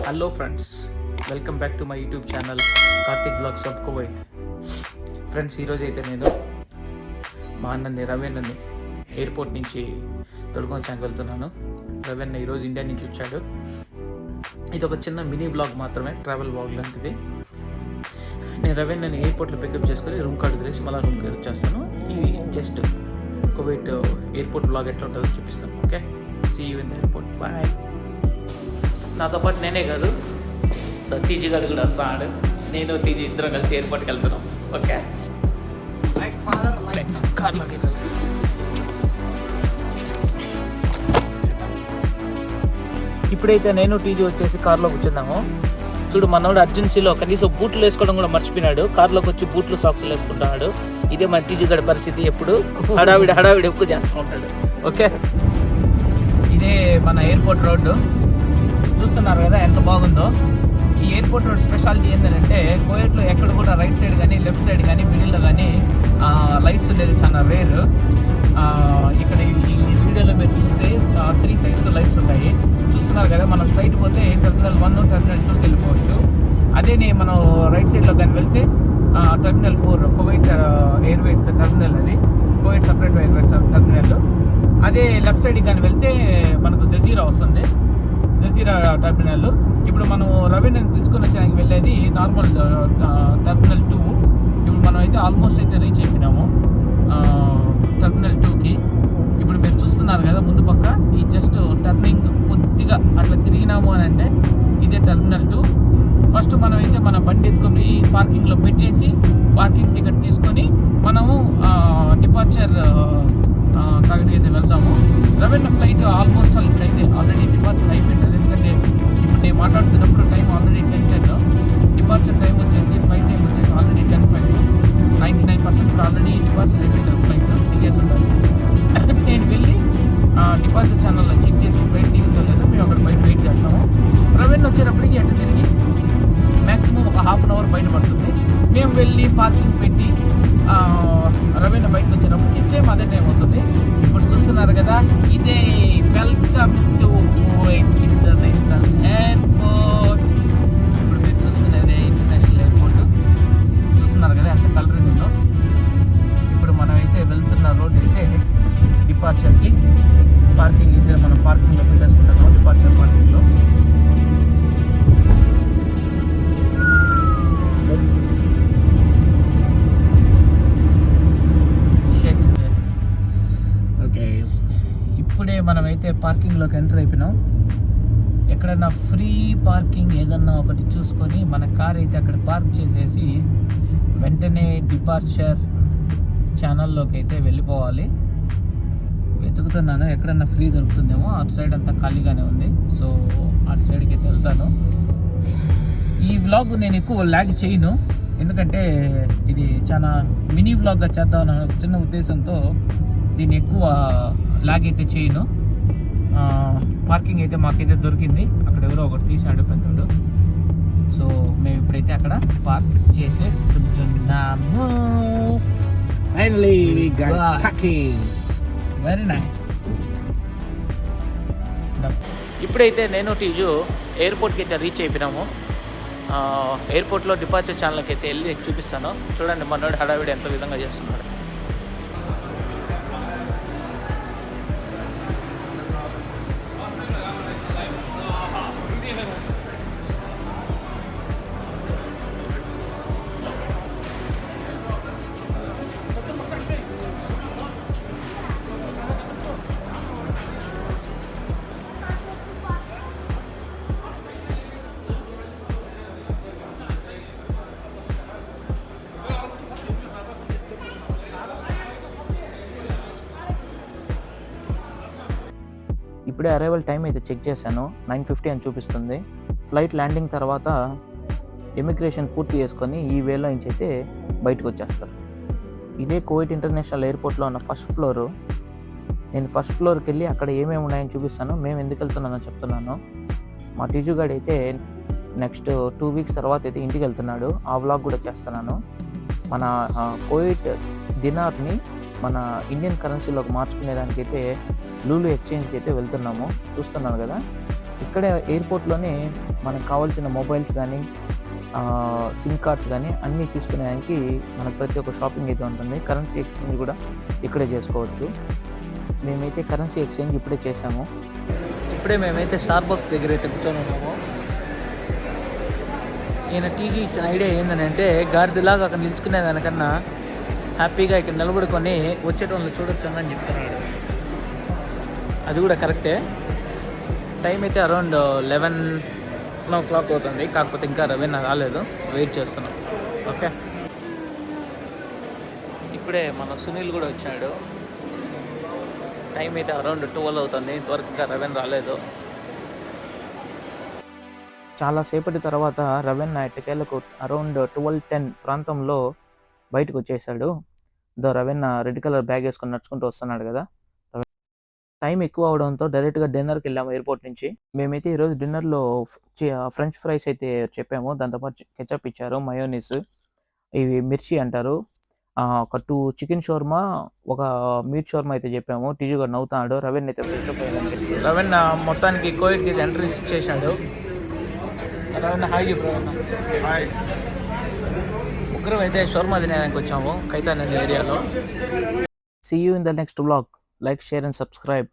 Hello friends, welcome back to my YouTube channel Karthik blogs of Kuwait. Friends, ఈరోజు అయితే నేను మా అన్నని రవీణ్ని ఎయిర్పోర్ట్ నుంచి తొడుకొచ్చానికి వెళ్తున్నాను. రవీణ్ ఈరోజు ఇండియా నుంచి వచ్చాడు. ఇది ఒక చిన్న మినీ బ్లాగ్ మాత్రమే, ట్రావెల్ బ్లాగ్ లాంటిది. నేను రవీణ్ని ఎయిర్పోర్ట్లో పికప్ చేసుకొని రూమ్ కార్డు తెలిసి మళ్ళీ రూమ్కి వచ్చేస్తాను. ఇవి జస్ట్ కువైట్ ఎయిర్పోర్ట్ బ్లాగ్ ఎట్లా ఉంటుందో చూపిస్తాను. Okay, see you in the airport. Bye. నాతో పాటు నేనే కాదు, తీజీ గారు కూడా వస్తాడు. నేను తీజీ ఇద్దరం కలిసి ఎయిర్పోర్ట్కి వెళ్తున్నాం. ఓకే, కార్లోకి ఇప్పుడైతే నేను టీజీ వచ్చేసి కార్లో కూర్చున్నాము. చూడు, మనోడు అర్జెన్సీలో కనీసం బూట్లు వేసుకోవడం కూడా మర్చిపోయినాడు. కార్లోకి వచ్చి బూట్లు సాక్స్లు వేసుకుంటున్నాడు. ఇదే మన టీజీ గడి పరిస్థితి. ఎప్పుడు హడావిడి ఎక్కువ చేస్తూ ఉంటాడు. ఓకే, ఇదే మన ఎయిర్పోర్ట్ రోడ్డు. చూస్తున్నారు కదా ఎంత బాగుందో. ఈ ఎయిర్పోర్ట్ రోడ్ స్పెషాలిటీ ఏంటంటే, కువైట్లో ఎక్కడ కూడా రైట్ సైడ్ కానీ లెఫ్ట్ సైడ్ కానీ మిడిల్లో కానీ లైట్స్ ఉండేది చాలా రేర్. ఇక్కడ ఈ వీడియోలో మీరు చూస్తే 3 సైడ్స్ లైట్స్ ఉన్నాయి. చూస్తున్నారు కదా, మనం స్ట్రైట్ పోతే టెర్మినల్ 1, టెర్మినల్ 2కి వెళ్ళిపోవచ్చు. అదే మనం రైట్ సైడ్లో కానీ వెళ్తే టెర్మినల్ 4 కువైట్ ఎయిర్వేస్ టెర్మినల్, అది కువైట్ సపరేట్ ఎయిర్వేస్ టెర్మినల్. అదే లెఫ్ట్ సైడ్కి కానీ వెళ్తే మనకు జజీరా వస్తుంది, జజీరా టెర్మినల్. ఇప్పుడు మనం రవీణ్ని పిలుచుకొని వచ్చానికి వెళ్ళేది నార్మల్ టెర్మినల్ 2. ఇప్పుడు మనం అయితే ఆల్మోస్ట్ అయితే రీచ్ అయిపోయినాము టెర్మినల్ 2కి. ఇప్పుడు మీరు చూస్తున్నారు కదా ముందు పక్క ఈ జస్ట్ టర్నింగ్ కొద్దిగా అట్లా తిరిగినాము అని అంటే ఇదే టెర్మినల్ 2. ఫస్ట్ మనం అయితే మన బండి ఎత్తుకొని పార్కింగ్లో పెట్టేసి పార్కింగ్ టికెట్ తీసుకొని మనము డిపార్చర్ కాడికి అయితే వెళ్తాము. రవీణ్ ఫ్లైట్ ఆల్మోస్ట్ ఇప్పుడైతే ఆల్రెడీ డిపార్చర్ అయిపోయింది. ఎందుకంటే ఇప్పుడు నేను మాట్లాడుతున్నప్పుడు టైం ఆల్రెడీ 10:10. డిపార్చర్ టైం వచ్చేసి ఫ్లైట్ టైం వచ్చేసి ఆల్రెడీ 10:05. 99% ఇప్పుడు ఆల్రెడీ డిపార్చర్ అయిపోయింది. ఫ్లైట్ దిగేసి ఉండాలి. నేను వెళ్ళి డిపార్చర్ ఛానల్లో చెక్ చేసి ఫ్లైట్ దిగుతో లేదో మేము అక్కడ బయట వెయిట్ చేస్తాము. రవీణ్ వచ్చేటప్పటికి అటు తిరిగి మ్యాక్సిమం ఒక ½ అన్ అవర్ బయట పడుతుంది. మేము వెళ్ళి పార్కింగ్ పెట్టి రవీణ్ బయటకు వచ్చేటప్పటికి సేమ్ అదే టైం అవుతుంది. ఇప్పుడు చూస్తున్నారు కదా, ఇదే welcome to Kuwait international airport. ఇప్పుడు మీరు చూస్తున్నదే ఇంటర్నేషనల్ ఎయిర్పోర్ట్. చూస్తున్నారు కదా ఎంత కలరింగ్ ఉందో. ఇప్పుడు మనం అయితే వెళ్తున్న రోడ్ అయితే డిపార్చర్కి. పార్కింగ్ అయితే మనం పార్కింగ్లో పెట్టేసుకుంటున్నాం, డిపార్చర్ పార్కింగ్లో. ఇప్పుడే మనమైతే పార్కింగ్లోకి ఎంటర్ అయిపోయినాం. ఎక్కడన్నా ఫ్రీ పార్కింగ్ ఏదన్నా ఒకటి చూసుకొని మన కార్ అయితే అక్కడ పార్క్ చేసేసి వెంటనే డిపార్చర్ ఛానల్లోకి అయితే వెళ్ళిపోవాలి. వెతుకుతున్నాను ఎక్కడన్నా ఫ్రీ దొరుకుతుందేమో. అటు సైడ్ అంతా ఖాళీగానే ఉంది, సో అటు సైడ్కి అయితే వెళ్తాను. ఈ వ్లాగ్ నేను ఎక్కువ ల్యాగ్ చేయను, ఎందుకంటే ఇది చాలా మినీ వ్లాగ్గా చేద్దామన్న చిన్న ఉద్దేశంతో దీన్ని ఎక్కువ లాగ్ అయితే చేయను. పార్కింగ్ అయితే మాకైతే దొరికింది. అక్కడ ఎవరో ఒకటి తీసాడు పెద్దోడు. సో మేము ఇప్పుడైతే అక్కడ పార్క్ చేసేసుకుంటున్నాము. Very nice. ఇప్పుడైతే నేను టీజు ఎయిర్పోర్ట్కి అయితే రీచ్ అయిపోయినాము. ఎయిర్పోర్ట్లో డిపార్చర్ ఛానల్కి అయితే వెళ్ళి చూపిస్తాను. చూడండి మనోడు హడావిడి ఎంత విధంగా చేస్తున్నాడు. ఇప్పుడే అరైవల్ టైం అయితే చెక్ చేశాను, 9:50 అని చూపిస్తుంది. ఫ్లైట్ ల్యాండింగ్ తర్వాత ఇమిగ్రేషన్ పూర్తి చేసుకొని ఈ వేలో నుంచి అయితే బయటకు వచ్చేస్తారు. ఇదే కువైట్ ఇంటర్నేషనల్ ఎయిర్పోర్ట్లో ఉన్న ఫస్ట్ ఫ్లోరు. నేను ఫస్ట్ ఫ్లోర్కి వెళ్ళి అక్కడ ఏమేమి ఉన్నాయని చూపిస్తాను. మేము ఎందుకు వెళ్తున్నానో చెప్తున్నాను. మా టీజు గాడు అయితే నెక్స్ట్ 2 వీక్స్ తర్వాత అయితే ఇంటికి వెళ్తున్నాడు. ఆ వ్లాగ్ కూడా చేస్తున్నాను. మన కువైట్ దినార్ని మన ఇండియన్ కరెన్సీలోకి మార్చుకునేదానికైతే లూలు ఎక్స్చేంజ్కి అయితే వెళ్తున్నాము. చూస్తున్నాను కదా, ఇక్కడే ఎయిర్పోర్ట్లోనే మనకు కావాల్సిన మొబైల్స్ కానీ సిమ్ కార్డ్స్ కానీ అన్నీ తీసుకునేదానికి మనకు ప్రతి ఒక్క షాపింగ్ అయితే ఉంటుంది. కరెన్సీ ఎక్స్చేంజ్ కూడా ఇక్కడే చేసుకోవచ్చు. మేమైతే కరెన్సీ ఎక్స్చేంజ్ ఇప్పుడే చేసాము. ఇప్పుడే మేమైతే స్టార్ బాక్స్ దగ్గర అయితే కూర్చొని ఉన్నాము. ఈయన టీజీ ఇచ్చిన ఐడియా ఏంటంటే గాడిదలాగా అక్కడ నిలుచుకునే దానికన్నా హ్యాపీగా ఇక్కడ నిలబడుకొని వచ్చేటోళ్ళు చూడొచ్చు అని చెప్తున్నాడు. అది కూడా కరెక్టే. టైం అయితే అరౌండ్ 11 అవుతుంది. కాకపోతే ఇంకా రవీనా రాలేదు, వెయిట్ చేస్తున్నాం. ఓకే, ఇప్పుడే మన సునీల్ కూడా వచ్చాడు. టైం అయితే అరౌండ్ 12 అవుతుంది. ఇంతవరకు ఇంకా రవీనా రాలేదు. చాలాసేపటి తర్వాత రవీనా ఎట్టకేలకు అరౌండ్ 12:10 ప్రాంతంలో బయటకు వచ్చేసాడు. రవీనా రెడ్ కలర్ బ్యాగ్ వేసుకొని నడుచుకుంటూ వస్తున్నాడు కదా. టైం ఎక్కువ అవడంతో డైరెక్ట్గా డిన్నర్కి వెళ్ళాము ఎయిర్పోర్ట్ నుంచి. మేమైతే ఈరోజు డిన్నర్లో ఫ్రెంచ్ ఫ్రైస్ అయితే చెప్పాము. దాంతోపాటు కెచప్ ఇచ్చారు, మయోనీస్, ఇవి మిర్చి అంటారు, ఒక 2 చికెన్ షోర్మా, ఒక మీట్ షోర్మా అయితే చెప్పాము. టీజీ కూడా నవ్వుతాడు. రవీన్ అయితే ఫ్రెష్ అప్ అయ్యాడు. రవీన్ మొత్తానికి కోవిడ్కి ఎంట్రీ చేశాడు. రవీన్ హాయ్ చెప్పు. రవీన్ హాయ్. ముగ్గురం అయితే షోర్మా తినేదానికి వచ్చాము కైతాన్ ఏరియాలో. See you in the next vlog. Like, share and subscribe.